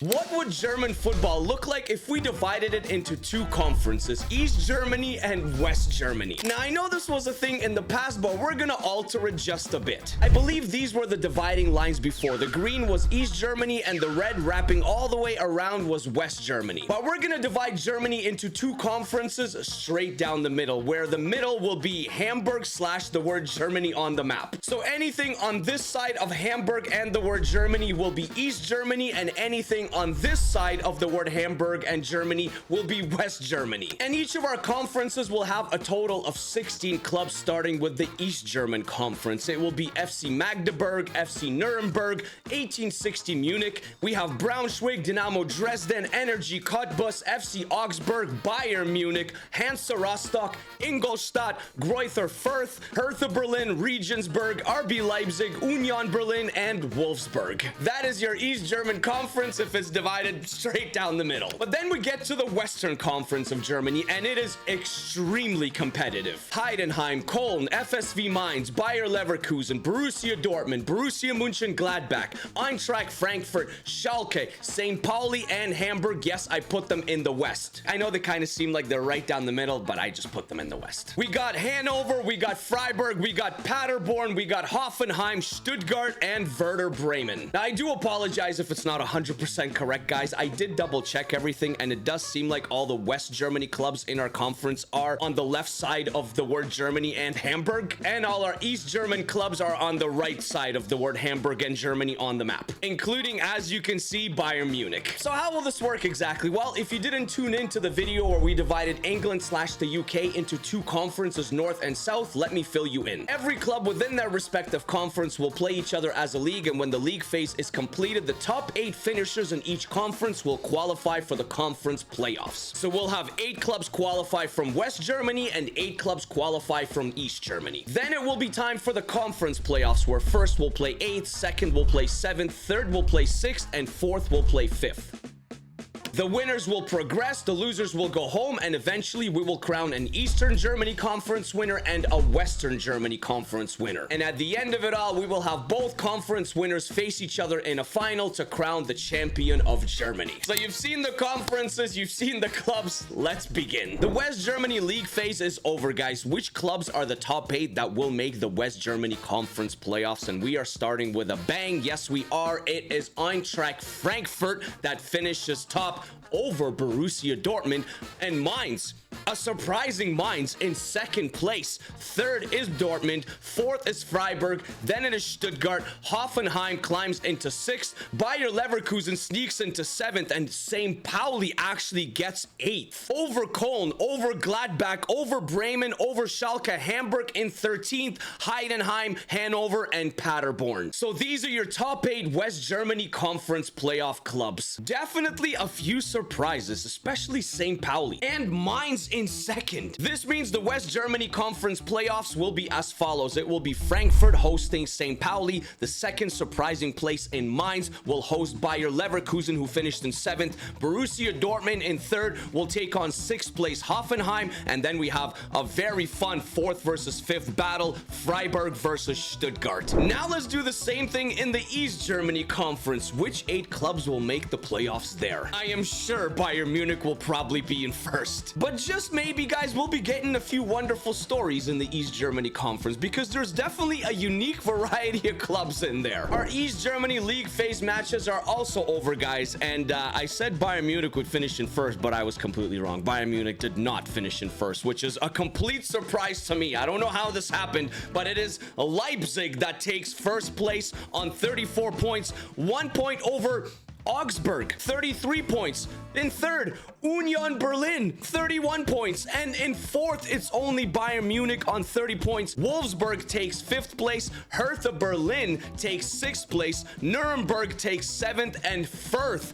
What would German football look like if we divided it into two conferences, East Germany and West Germany? Now, I know this was a thing in the past, but we're gonna alter it just a bit. I believe these were the dividing lines before. The green was East Germany and the red wrapping all the way around was West Germany. But we're gonna divide Germany into two conferences straight down the middle, where the middle will be Hamburg / the word Germany on the map. So anything on this side of Hamburg and the word Germany will be East Germany, and anything on this side of the word Hamburg and Germany will be West Germany. And each of our conferences will have a total of 16 clubs, starting with the East German Conference. It will be FC Magdeburg, FC Nuremberg, 1860 Munich. We have Braunschweig, Dynamo Dresden, Energy Cottbus, FC Augsburg, Bayern Munich, Hansa Rostock, Ingolstadt, Greuther Fürth, Hertha Berlin, Regensburg, RB Leipzig, Union Berlin, and Wolfsburg. That is your East German Conference if it's divided straight down the middle. But then we get to the Western Conference of Germany, and it is extremely competitive. Heidenheim, Köln, FSV Mainz, Bayer Leverkusen, Borussia Dortmund, Borussia Mönchengladbach, Eintracht Frankfurt, Schalke, St. Pauli, and Hamburg. Yes, I put them in the West. I know they kind of seem like they're right down the middle, but I just put them in the West. We got Hanover, we got Freiburg, we got Paderborn, we got Hoffenheim, Stuttgart, and Werder Bremen. Now, I do apologize if it's not 100% correct, guys. I did double check everything, and it does seem like all the West Germany clubs in our conference are on the left side of the word Germany and Hamburg, and all our East German clubs are on the right side of the word Hamburg and Germany on the map, including, as you can see, Bayern Munich. So how will this work exactly? Well, if you didn't tune into the video where we divided England / the UK into two conferences, North and South, let me fill you in. Every club within their respective conference will play each other as a league, and when the league phase is completed, the top 8 finishers in each conference will qualify for the conference playoffs. So we'll have 8 clubs qualify from West Germany and 8 clubs qualify from East Germany. Then it will be time for the conference playoffs, where first will play 8th, second will play 7th, third will play 6th, and fourth will play 5th. The winners will progress, the losers will go home, and eventually we will crown an Eastern Germany Conference winner and a Western Germany Conference winner. And at the end of it all, we will have both conference winners face each other in a final to crown the champion of Germany. So you've seen the conferences, you've seen the clubs, let's begin. The West Germany league phase is over, guys. Which clubs are the top 8 that will make the West Germany Conference playoffs? And we are starting with a bang. Yes, we are. It is Eintracht Frankfurt that finishes top over Borussia Dortmund, and Mainz, a surprising Mainz in second place. Third is Dortmund, fourth is Freiburg, then it is Stuttgart. Hoffenheim climbs into 6th, Bayer Leverkusen sneaks into 7th, and St. Pauli actually gets 8th. Over Köln, over Gladbach, over Bremen, over Schalke, Hamburg in 13th, Heidenheim, Hanover, and Paderborn. So these are your top 8 West Germany Conference playoff clubs. Definitely a few surprises, especially St. Pauli and Mainz in second. This means the West Germany Conference playoffs will be as follows. It will be Frankfurt hosting St. Pauli. The second surprising place in Mainz will host Bayer Leverkusen, who finished in 7th. Borussia Dortmund in 3rd will take on 6th place Hoffenheim. And then we have a very fun 4th versus 5th battle, Freiburg versus Stuttgart. Now let's do the same thing in the East Germany Conference. Which 8 clubs will make the playoffs there? I am sure Bayern Munich will probably be in first. But just maybe, guys, we'll be getting a few wonderful stories in the East Germany Conference, because there's definitely a unique variety of clubs in there. Our East Germany league phase matches are also over, guys, and I said Bayern Munich would finish in first, but I was completely wrong. Bayern Munich did not finish in first, which is a complete surprise to me. I don't know how this happened, but it is Leipzig that takes first place on 34 points, 1 point over Augsburg, 33 points. In third, Union Berlin, 31 points. And in fourth, it's only Bayern Munich on 30 points. Wolfsburg takes 5th place. Hertha Berlin takes 6th place. Nuremberg takes 7th. And Fürth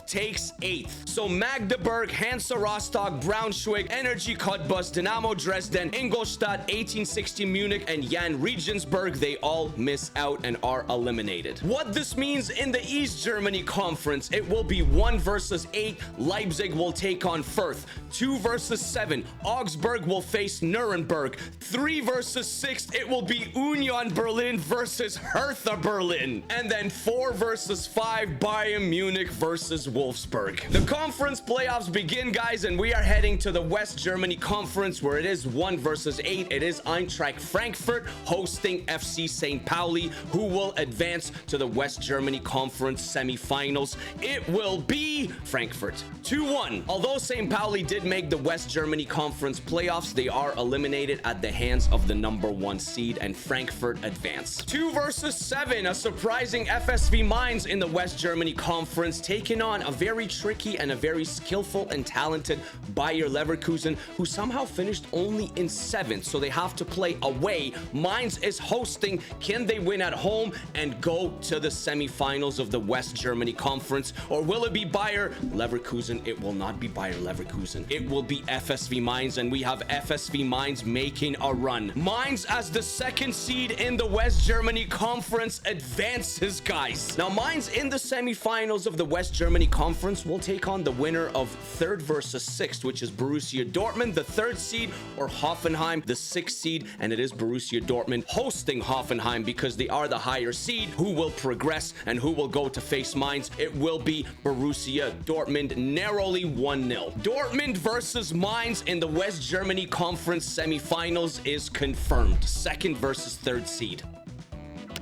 takes 8th. So Magdeburg, Hansa Rostock, Braunschweig, Energy Cottbus, Dynamo Dresden, Ingolstadt, 1860 Munich, and Jan Regensburg, they all miss out and are eliminated. What this means in the East Germany Conference, it will be 1 versus 8. Leipzig will take on Fürth. 2 versus 7. Augsburg will face Nuremberg. 3 versus 6. It will be Union Berlin versus Hertha Berlin. And then 4 versus 5. Bayern Munich versus Wolfsburg. The conference playoffs begin, guys, and we are heading to the West Germany Conference, where it is 1 versus 8. It is Eintracht Frankfurt hosting FC St. Pauli, who will advance to the West Germany Conference semifinals. It will be Frankfurt 2-1. Although St. Pauli did make the West Germany Conference playoffs, they are eliminated at the hands of the number 1 seed, and Frankfurt advance. 2 versus 7, a surprising FSV Mainz in the West Germany Conference, taking on a very tricky and a very skillful and talented Bayer Leverkusen, who somehow finished only in 7th, so they have to play away. Mainz is hosting. Can they win at home and go to the semifinals of the West Germany Conference, or will it be Bayer Leverkusen? It will not be Bayer Leverkusen. It will be FSV Mainz, and we have FSV Mainz making a run. Mainz, as the 2nd seed in the West Germany Conference, advances, guys. Now, Mainz in the semifinals of the West Germany Conference will take on the winner of 3rd versus 6th, which is Borussia Dortmund, the 3rd seed, or Hoffenheim, the 6th seed, and it is Borussia Dortmund hosting Hoffenheim because they are the higher seed. Who will progress and who will go to face Mainz? It will be Borussia Dortmund, narrowly 1-0. Dortmund versus Mainz in the West Germany Conference semifinals is confirmed. 2nd versus 3rd seed.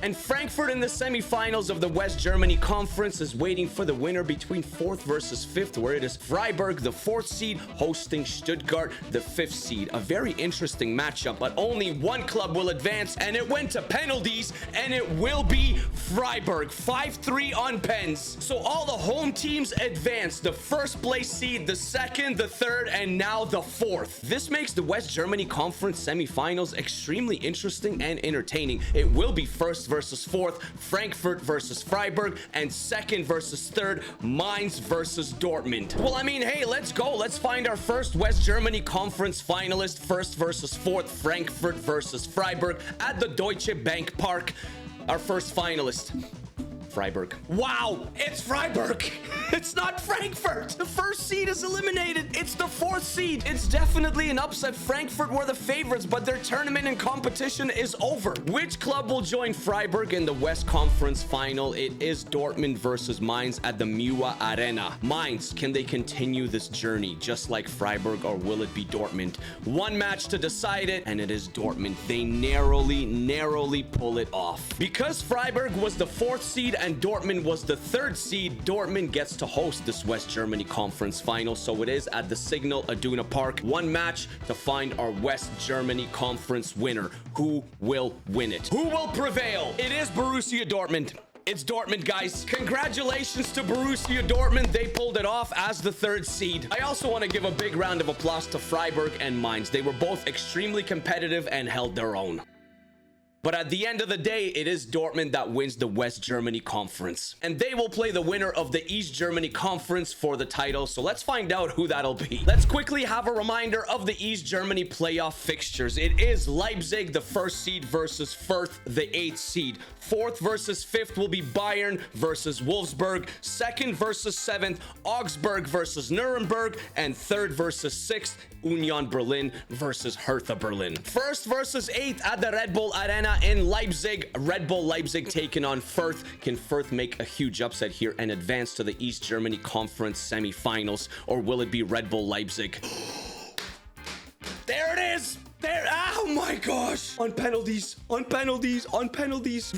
And Frankfurt in the semifinals of the West Germany Conference is waiting for the winner between 4th versus 5th, where it is Freiburg, the 4th seed, hosting Stuttgart, the 5th seed. A very interesting matchup, but only one club will advance, and it went to penalties, and it will be Freiburg. 5-3 on pens. So all the home teams advance. The 1st place seed, the 2nd, the 3rd, and now the 4th. This makes the West Germany Conference semifinals extremely interesting and entertaining. It will be 1st versus 4th, Frankfurt versus Freiburg, and 2nd versus 3rd, Mainz versus Dortmund. Well, I mean, hey, let's go. Let's find our first West Germany Conference finalist. 1st versus 4th, Frankfurt versus Freiburg at the Deutsche Bank Park. Our first finalist, Freiburg. Wow, it's Freiburg. It's not Frankfurt. The 1st seed is eliminated. It's the 4th seed. It's definitely an upset. Frankfurt were the favorites, but their tournament and competition is over. Which club will join Freiburg in the West Conference final? It is Dortmund versus Mainz at the Muir Arena. Mainz, can they continue this journey just like Freiburg, or will it be Dortmund? One match to decide it, and it is Dortmund. They narrowly pull it off. Because Freiburg was the 4th seed and Dortmund was the 3rd seed, Dortmund gets to host this West Germany Conference final, so it is at the Signal Iduna Park. One match to find our West Germany Conference winner. Who will win it? Who will prevail? It is Borussia Dortmund. It's Dortmund, guys. Congratulations to Borussia Dortmund. They pulled it off as the 3rd seed. I also want to give a big round of applause to Freiburg and Mainz. They were both extremely competitive and held their own. But at the end of the day, it is Dortmund that wins the West Germany Conference. And they will play the winner of the East Germany Conference for the title. So let's find out who that'll be. Let's quickly have a reminder of the East Germany playoff fixtures. It is Leipzig, the 1st seed, versus Fürth, the 8th seed. 4th versus 5th will be Bayern versus Wolfsburg. 2nd versus 7th, Augsburg versus Nuremberg. And 3rd versus 6th, Union Berlin versus Hertha Berlin. 1st versus 8th at the Red Bull Arena in Leipzig. Red Bull Leipzig taking on Fürth. Can Fürth make a huge upset here and advance to the East Germany Conference semifinals, or will it be Red Bull Leipzig? There it is. There. Oh my gosh. On penalties. The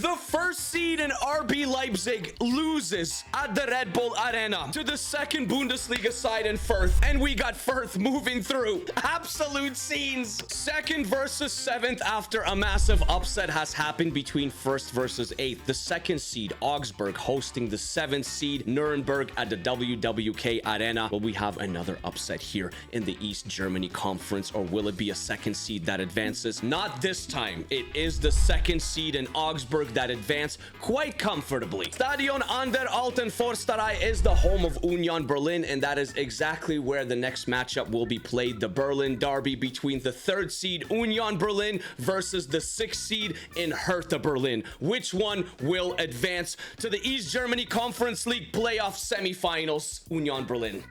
1st seed in RB Leipzig loses at the Red Bull Arena to the 2nd Bundesliga side in Fürth. And we got Fürth moving through. Absolute scenes. 2nd versus 7th after a massive upset has happened between 1st versus 8th. The 2nd seed, Augsburg, hosting the 7th seed, Nuremberg, at the WWK Arena. Will we have another upset here in the East Germany Conference, or will it be a 2nd seed that advances? conferences. Not this time. It is the second seed in Augsburg that advanced quite comfortably. Stadion an der Alten Forsterei is the home of Union Berlin, and that is exactly where the next matchup will be played. The Berlin Derby between the third seed Union Berlin versus the sixth seed in Hertha Berlin. Which one will advance to the East Germany Conference League playoff semifinals? Union Berlin.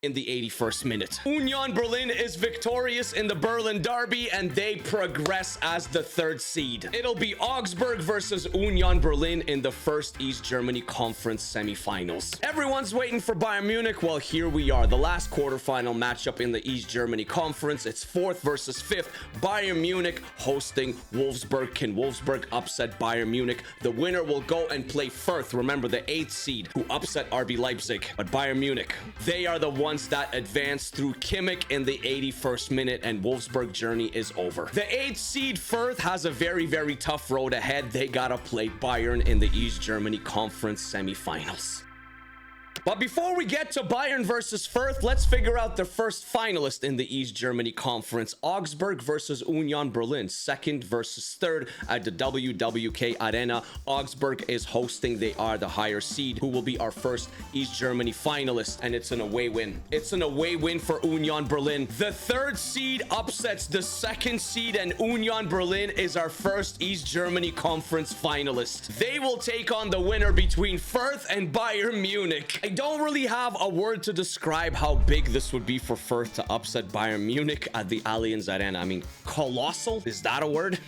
In the 81st minute, Union Berlin is victorious in the Berlin Derby, and they progress as the third seed. It'll be Augsburg versus Union Berlin in the first East Germany Conference semifinals. Everyone's waiting for Bayern Munich. Well, here we are, the last quarterfinal matchup in the East Germany Conference. It's fourth versus fifth. Bayern Munich hosting Wolfsburg. Can Wolfsburg upset Bayern Munich? The winner will go and play Fürth. Remember, the 8th seed who upset RB Leipzig. But Bayern Munich, they are the ones that advanced through Kimmich in the 81st minute, and Wolfsburg journey is over. The 8th seed Fürth has a very, very tough road ahead. They gotta play Bayern in the East Germany Conference semifinals. But before we get to Bayern versus Fürth, let's figure out the first finalist in the East Germany Conference. Augsburg versus Union Berlin, second versus third at the WWK Arena. Augsburg is hosting. They are the higher seed, who will be our first East Germany finalist, and it's an away win. It's an away win for Union Berlin. The third seed upsets the second seed, and Union Berlin is our first East Germany Conference finalist. They will take on the winner between Fürth and Bayern Munich. I don't really have a word to describe how big this would be for Fürth to upset Bayern Munich at the Allianz Arena. I mean, colossal? Is that a word?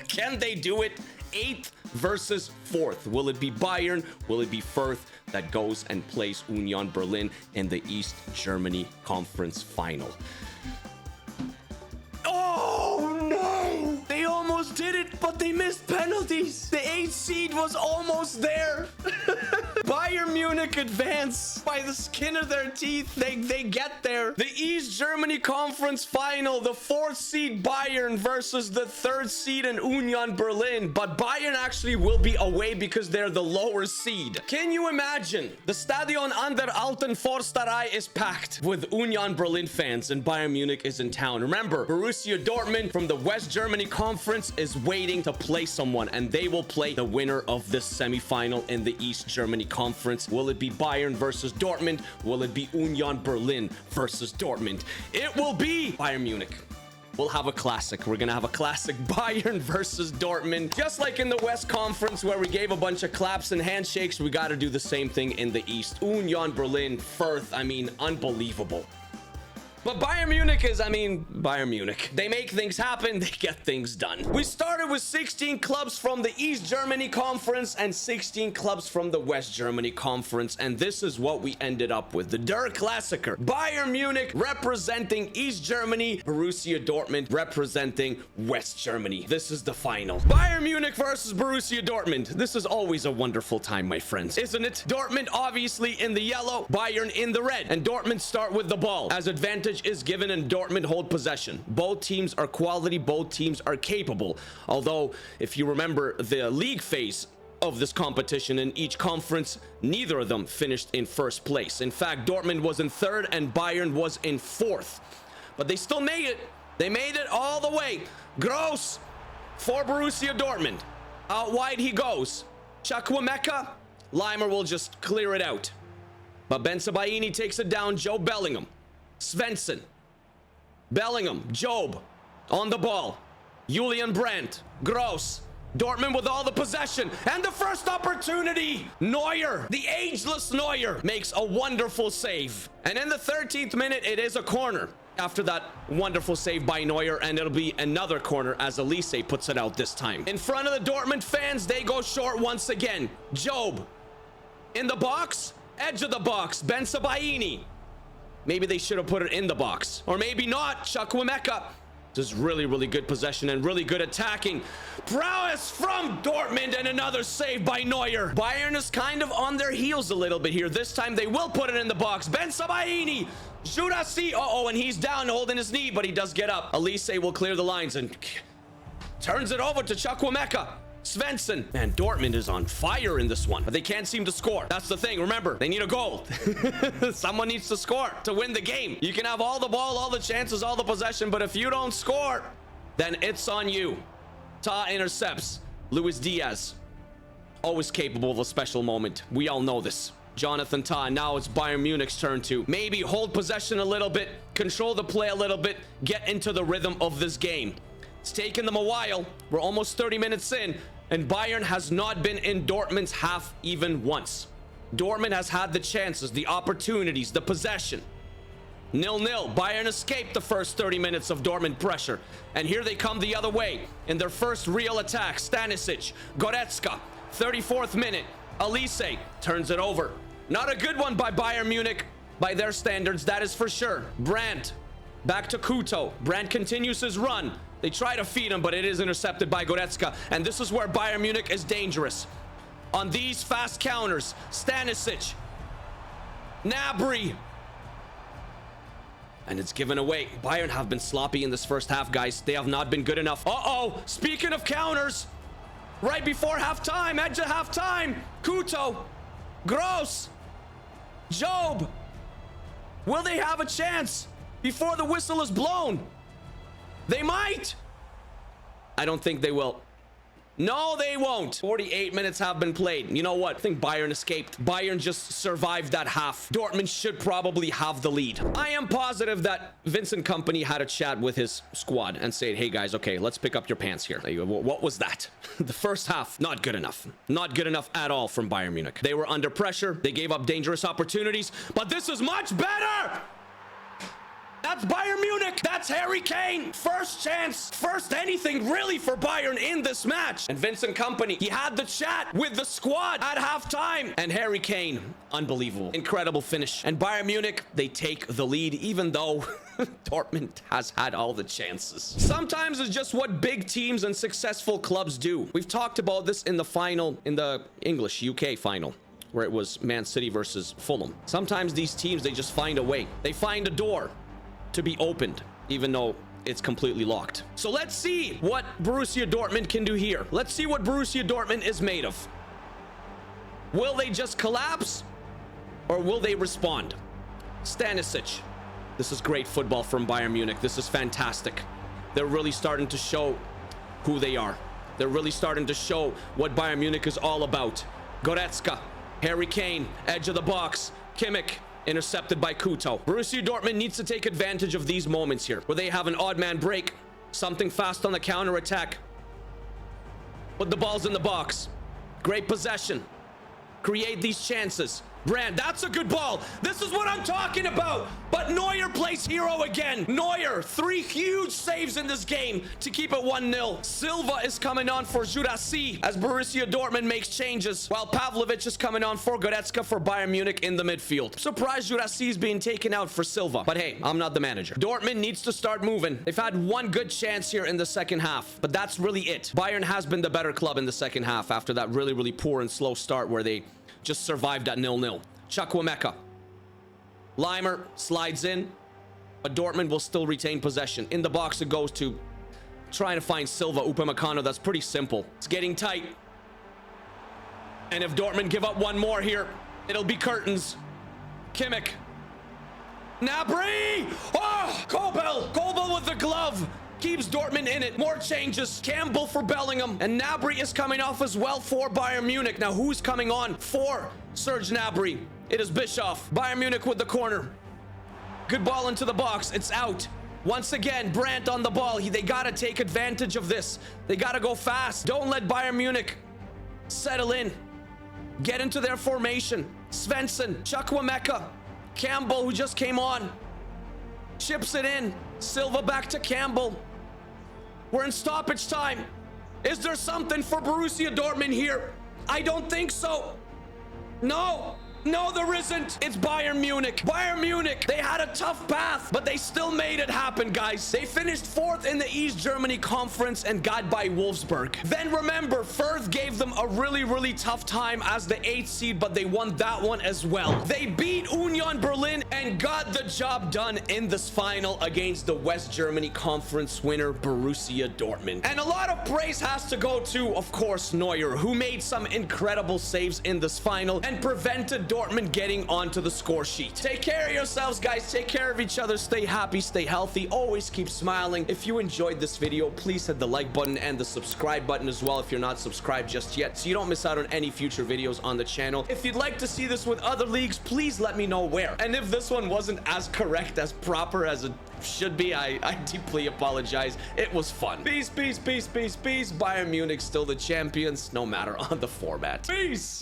Can they do it? 8th versus 4th. Will it be Bayern? Will it be Fürth that goes and plays Union Berlin in the East Germany Conference final? Oh no! They almost did it, but they missed penalties. The 8th seed was almost there. Bayern Munich advance by the skin of their teeth. They get there. The East Germany Conference final, the 4th seed Bayern versus the 3rd seed in Union Berlin. But Bayern actually will be away because they're the lower seed. Can you imagine? The Stadion an der Alten Forsterei is packed with Union Berlin fans, and Bayern Munich is in town. Remember, Borussia Dortmund from the West Germany Conference is waiting to play someone, and they will play the winner of this semifinal in the East Germany Conference. Will it be Bayern versus Dortmund? Will it be Union Berlin versus Dortmund? It will be Bayern Munich. We'll have a classic. We're gonna have a classic Bayern versus Dortmund. Just like in the West Conference where we gave a bunch of claps and handshakes, we gotta do the same thing in the East. Union Berlin, Fürth, I mean, unbelievable. But Bayern Munich is, Bayern Munich. They make things happen. They get things done. We started with 16 clubs from the East Germany Conference and 16 clubs from the West Germany Conference. And this is what we ended up with. The Der Klassiker. Bayern Munich representing East Germany. Borussia Dortmund representing West Germany. This is the final. Bayern Munich versus Borussia Dortmund. This is always a wonderful time, my friends, isn't it? Dortmund obviously in the yellow, Bayern in the red. And Dortmund start with the ball as advantage is given and Dortmund hold possession. Both teams are quality. Both teams are capable. Although, if you remember the league phase of this competition in each conference, neither of them finished in first place. In fact, Dortmund was in third and Bayern was in fourth. But they still made it. They made it all the way. Gross for Borussia Dortmund. Out wide he goes. Chukwuemeka. Leimer will just clear it out. But Bensebaini takes it down. Joe Bellingham. Svensson, Bellingham, Job on the ball, Julian Brandt, Gross, Dortmund with all the possession and the first opportunity. Neuer, the ageless Neuer, makes a wonderful save. And in the 13th minute, it is a corner after that wonderful save by Neuer, and it'll be another corner as Elise puts it out this time. In front of the Dortmund fans, they go short once again. Job in the box, edge of the box, Bensebaini. Maybe they should have put it in the box. Or maybe not. Chukwuemeka. This is really, really good possession and really good attacking. Prowess from Dortmund and another save by Neuer. Bayern is kind of on their heels a little bit here. This time they will put it in the box. Bensebaini. Jurasi. Uh-oh, and he's down holding his knee, but he does get up. Elise will clear the lines and turns it over to Chukwuemeka. Svensson. Man, Dortmund is on fire in this one, but they can't seem to score. That's the thing. Remember, they need a goal. Someone needs to score to win the game. You can have all the ball, all the chances, all the possession, but if you don't score, then it's on you. Ta intercepts. Luis Diaz, always capable of a special moment. We all know this. Jonathan Ta. Now it's Bayern Munich's turn to maybe hold possession a little bit, control the play a little bit, get into the rhythm of this game. It's taken them a while. We're almost 30 minutes in, and Bayern has not been in Dortmund's half even once. Dortmund has had the chances, the opportunities, the possession. 0-0. Bayern escaped the first 30 minutes of Dortmund pressure. And here they come the other way in their first real attack. Stanisic, Goretzka, 34th minute. Elise turns it over. Not a good one by Bayern Munich by their standards, that is for sure. Brandt back to Kuto. Brandt continues his run. They try to feed him, but it is intercepted by Goretzka. And this is where Bayern Munich is dangerous. On these fast counters, Stanisic, Gnabry, and it's given away. Bayern have been sloppy in this first half, guys. They have not been good enough. Uh-oh, speaking of counters, right before halftime, edge of halftime, Kuto, Gross, Job. Will they have a chance before the whistle is blown? They might. I don't think they will. No, they won't. 48 minutes have been played. You know what? I think Bayern escaped. Bayern just survived that half. Dortmund should probably have the lead. I am positive that Vincent Kompany had a chat with his squad and said, hey guys, okay, let's pick up your pants here. Like, what was that? The first half, not good enough. Not good enough at all from Bayern Munich. They were under pressure. They gave up dangerous opportunities, but this is much better. That's Bayern Munich. That's Harry Kane. First chance, first anything really for Bayern in this match. And Vincent Kompany, he had the chat with the squad at halftime. And Harry Kane, unbelievable. Incredible finish. And Bayern Munich, they take the lead even though Dortmund has had all the chances. Sometimes it's just what big teams and successful clubs do. We've talked about this in the final, in the English UK final, where it was Man City versus Fulham. Sometimes these teams, they just find a way. They find a door to be opened, even though it's completely locked. So let's see what Borussia Dortmund can do here. Let's see what Borussia Dortmund is made of. Will they just collapse or will they respond? Stanisic. This is great football from Bayern Munich. This is fantastic. They're really starting to show who they are. They're really starting to show what Bayern Munich is all about. Goretzka, Harry Kane, edge of the box, Kimmich, intercepted by Kuto. Borussia Dortmund needs to take advantage of these moments here where they have an odd man break, something fast on the counter attack. Put the balls in the box. Great possession. Create these chances. Brand, that's a good ball. This is what I'm talking about. But Neuer plays hero again. Neuer, 3 huge saves in this game to keep it 1-0. Silva is coming on for Jurasi as Borussia Dortmund makes changes, while Pavlovic is coming on for Goretzka for Bayern Munich in the midfield. Surprised Jurasi is being taken out for Silva. But hey, I'm not the manager. Dortmund needs to start moving. They've had one good chance here in the second half, but that's really it. Bayern has been the better club in the second half after that really, really poor and slow start where they just survived at 0-0. Chukwuemeka. Leimer slides in, but Dortmund will still retain possession. In the box it goes to trying to find Silva. Upamecano, that's pretty simple. It's getting tight. And if Dortmund give up one more here, it'll be curtains. Kimmich. Gnabry! Oh! Kobel with the glove. Keeps Dortmund in it. More changes. Campbell for Bellingham. And Gnabry is coming off as well for Bayern Munich. Now, who's coming on for Serge Gnabry? It is Bischoff. Bayern Munich with the corner. Good ball into the box. It's out. Once again, Brandt on the ball. They got to take advantage of this. They got to go fast. Don't let Bayern Munich settle in. Get into their formation. Svensson. Chukwuemeka. Campbell, who just came on. Chips it in. Silva back to Campbell. We're in stoppage time. Is there something for Borussia Dortmund here? I don't think so. No, there isn't. It's Bayern Munich. Bayern Munich, they had a tough path, but they still made it happen, guys. They finished 4th in the East Germany Conference and got by Wolfsburg. Then remember, Fürth gave them a really, really tough time as the 8th seed, but they won that one as well. They beat Union Berlin and and got the job done in this final against the West Germany Conference winner Borussia Dortmund. And a lot of praise has to go to, of course, Neuer, who made some incredible saves in this final and prevented Dortmund getting onto the score sheet. Take care of yourselves, guys. Take care of each other. Stay happy, stay healthy, always keep smiling. If you enjoyed this video, please hit the like button and the subscribe button as well if you're not subscribed just yet, so you don't miss out on any future videos on the channel. If you'd like to see this with other leagues, please let me know where. And if this one wasn't as correct, as proper as it should be, I deeply apologize. It was fun. Peace, peace, peace, peace, peace. Bayern Munich still the champions, no matter on the format. Peace.